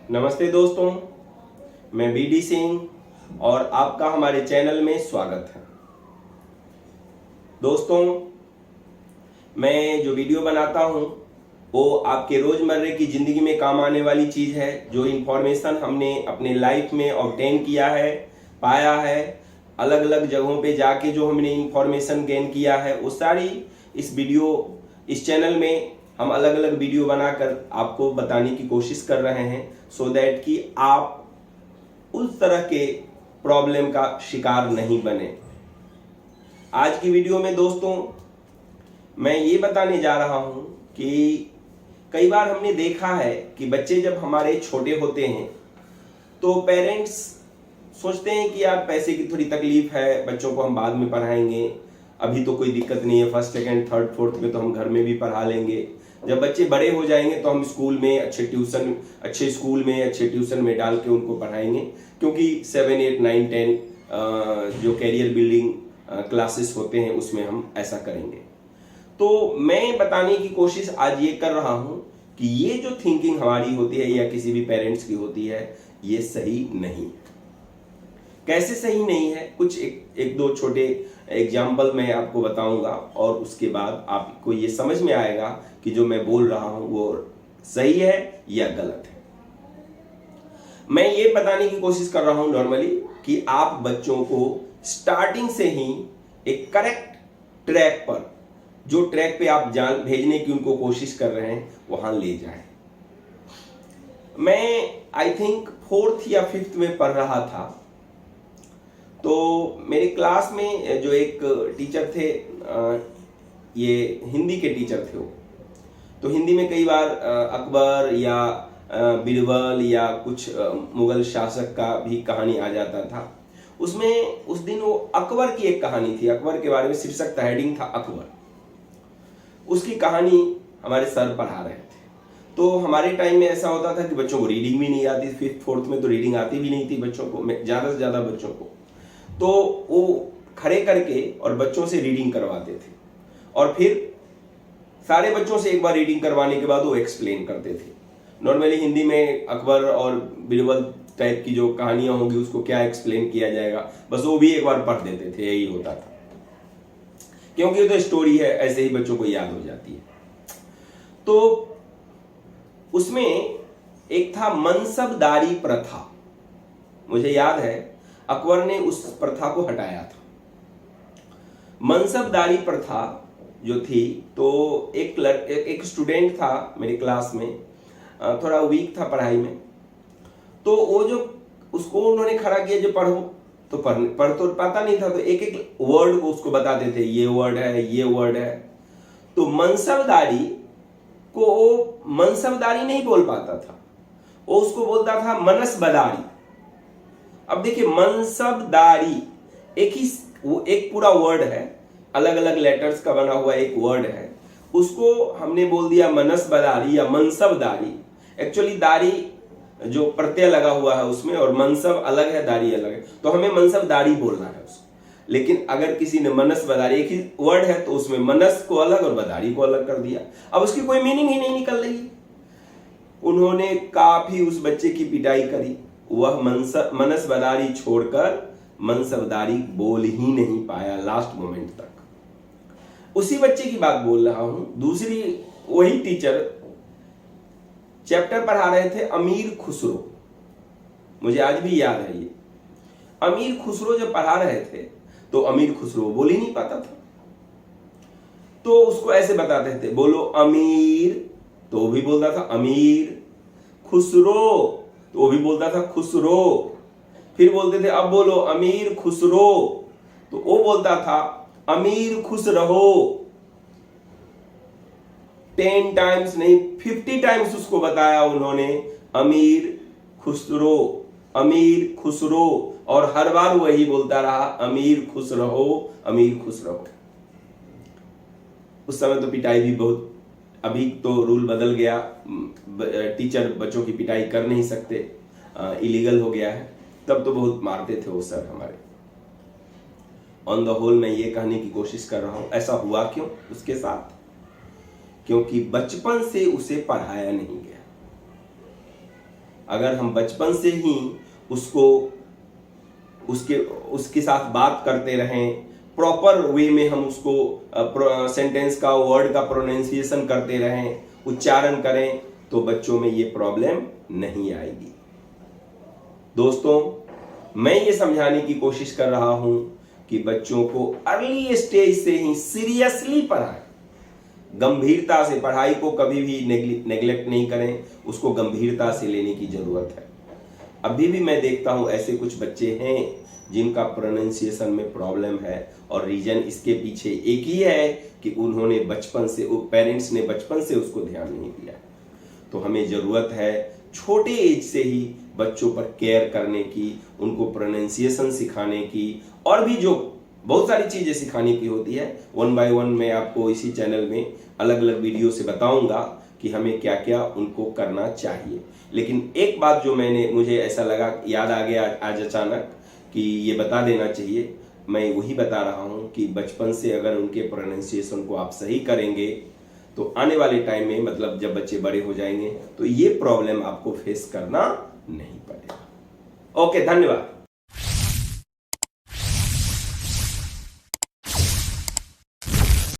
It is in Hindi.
नमस्ते दोस्तों, मैं बीडी सिंह और आपका हमारे चैनल में स्वागत है। दोस्तों, मैं जो वीडियो बनाता हूं वो आपके रोजमर्रे की जिंदगी में काम आने वाली चीज है। जो इन्फॉर्मेशन हमने अपने लाइफ में ऑब्टेन किया है, पाया है, अलग अलग जगहों पे जाके जो हमने इन्फॉर्मेशन गेन किया है, वो सारी इस चैनल में हम अलग अलग वीडियो बनाकर आपको बताने की कोशिश कर रहे हैं, सो दैट कि आप उस तरह के प्रॉब्लम का शिकार नहीं बने। आज की वीडियो में दोस्तों मैं ये बताने जा रहा हूं कि कई बार हमने देखा है कि बच्चे जब हमारे छोटे होते हैं तो पेरेंट्स सोचते हैं कि यार पैसे की थोड़ी तकलीफ है, बच्चों को हम बाद में पढ़ाएंगे, अभी तो कोई दिक्कत नहीं है, फर्स्ट सेकंड थर्ड फोर्थ में तो हम घर में भी पढ़ा लेंगे, जब बच्चे बड़े हो जाएंगे तो हम स्कूल में अच्छे ट्यूशन में डाल के उनको पढ़ाएंगे, क्योंकि 7, 8, 9, 10 जो कैरियर बिल्डिंग क्लासेस होते हैं उसमें हम ऐसा करेंगे। तो मैं बताने की कोशिश आज ये कर रहा हूं कि ये जो थिंकिंग हमारी होती है या किसी भी पेरेंट्स की होती है, ये सही नहीं है। कैसे सही नहीं है, कुछ एक दो छोटे एग्जाम्पल मैं आपको बताऊंगा और उसके बाद आपको ये समझ में आएगा कि जो मैं बोल रहा हूं वो सही है या गलत है। मैं ये बताने की कोशिश कर रहा हूं नॉर्मली कि आप बच्चों को स्टार्टिंग से ही एक करेक्ट ट्रैक पर, जो ट्रैक पे आप भेजने की उनको कोशिश कर रहे हैं, वहां ले जाएं। मैं आई थिंक 4th या 5th में पढ़ रहा था, तो मेरे क्लास में जो एक टीचर थे, ये हिंदी के टीचर थे वो, तो हिंदी में कई बार अकबर या बीरबल या कुछ मुगल शासक का भी कहानी आ जाता था। उसमें उस दिन वो अकबर की एक कहानी थी, अकबर के बारे में शीर्षक था, हेडिंग था अकबर। उसकी कहानी हमारे सर पढ़ा रहे थे। तो हमारे टाइम में ऐसा होता था कि बच्चों को रीडिंग भी नहीं आती, 5th 4th में तो रीडिंग आती भी नहीं थी बच्चों को, ज़्यादा से ज़्यादा बच्चों को। तो वो खड़े करके और बच्चों से रीडिंग करवाते थे और फिर सारे बच्चों से एक बार रीडिंग करवाने के बाद वो एक्सप्लेन करते थे। नॉर्मली हिंदी में अकबर और बीरबल टाइप की जो कहानियां होंगी उसको क्या एक्सप्लेन किया जाएगा, बस वो भी एक बार पढ़ देते थे, यही होता था, क्योंकि ये तो स्टोरी है, ऐसे ही बच्चों को याद हो जाती है। तो उसमें एक था मनसबदारी प्रथा। मुझे याद है अकबर ने उस प्रथा को हटाया था। मनसबदारी प्रथा जो थी, तो एक स्टूडेंट था मेरे क्लास में, थोड़ा वीक था पढ़ाई में, तो वो जो उसको उन्होंने खड़ा किया, जो पढ़ो, तो पढ़ तो पाता नहीं था, तो एक एक वर्ड को उसको बताते थे, ये वर्ड है, ये वर्ड है। तो मनसबदारी को वो मनसबदारी नहीं बोल पाता था, वो उसको बोलता था मनसबदारी। अब देखिए, मनसबदारी एक पूरा वर्ड है, अलग अलग लेटर्स का बना हुआ एक वर्ड है, उसको हमने बोल दिया मनसबदारी या मनसबदारी। एक्चुअली दारी जो प्रत्यय लगा हुआ है उसमें, और मनसब अलग है, दारी अलग है, तो हमें मनसबदारी बोलना है उसको। लेकिन अगर किसी ने मनसबदारी, एक ही वर्ड है, तो उसमें मनस को अलग और बदारी को अलग कर दिया, अब उसकी कोई मीनिंग ही नहीं निकल रही। उन्होंने काफी उस बच्चे की पिटाई करी, वह मनसबदारी छोड़कर मनसबदारी बोल ही नहीं पाया लास्ट मोमेंट तक। उसी बच्चे की बात बोल रहा हूं। दूसरी, वही टीचर चैप्टर पढ़ा रहे थे अमीर खुसरो, मुझे आज भी याद है ये। अमीर खुसरो जब पढ़ा रहे थे तो अमीर खुसरो बोल ही नहीं पाता था, तो उसको ऐसे बताते थे, बोलो अमीर, तो वो भी बोलता था अमीर। खुसरो, तो वो भी बोलता था खुसरो। फिर बोलते थे अब बोलो अमीर खुसरो, तो वो बोलता था अमीर खुश रहो। 10 टाइम्स नहीं, 50 टाइम्स उसको बताया उन्होंने, अमीर खुसरो, अमीर खुसरो, और हर बार वही बोलता रहा, अमीर खुश रहो, अमीर खुश रहो। उस समय तो पिटाई भी बहुत, अभी तो रूल बदल गया, टीचर बच्चों की पिटाई कर नहीं सकते, इलीगल हो गया है। तब तो बहुत मारते थे वो सर हमारे। ऑन द होल मैं ये कहने की कोशिश कर रहा हूं, ऐसा हुआ क्यों उसके साथ? क्योंकि बचपन से उसे पढ़ाया नहीं गया। अगर हम बचपन से ही उसको उसके साथ बात करते रहें, प्रॉपर वे में हम उसको सेंटेंस का, वर्ड का प्रोनाउंसिएशन करते रहें, उच्चारण करें, तो बच्चों में ये प्रॉब्लम नहीं आएगी। दोस्तों, मैं ये समझाने की कोशिश कर रहा हूं कि बच्चों को अर्ली स्टेज से ही सीरियसली पढ़ाएं, गंभीरता से। पढ़ाई को कभी भी नेग्लेक्ट नहीं करें, उसको गंभीरता से लेने की जरूरत है। अभी भी मैं देखता हूं ऐसे कुछ बच्चे हैं जिनका प्रोनाउंसिएशन में प्रॉब्लम है, और रीजन इसके पीछे एक ही है कि उन्होंने बचपन से, पेरेंट्स ने बचपन से उसको ध्यान नहीं दिया। तो हमें जरूरत है छोटे एज से ही बच्चों पर केयर करने की, उनको प्रोनाउंसिएशन सिखाने की, और भी जो बहुत सारी चीजें सिखाने की होती है। 1 बाय 1 मैं आपको इसी चैनल में अलग अलग वीडियो से बताऊंगा कि हमें क्या क्या उनको करना चाहिए। लेकिन एक बात जो मुझे ऐसा लगा, याद आ गया आज अचानक कि ये बता देना चाहिए, मैं वही बता रहा हूं कि बचपन से अगर उनके प्रोनाउंसिएशन को आप सही करेंगे तो आने वाले टाइम में, मतलब जब बच्चे बड़े हो जाएंगे, तो ये प्रॉब्लम आपको फेस करना नहीं पड़ेगा। ओके, धन्यवाद।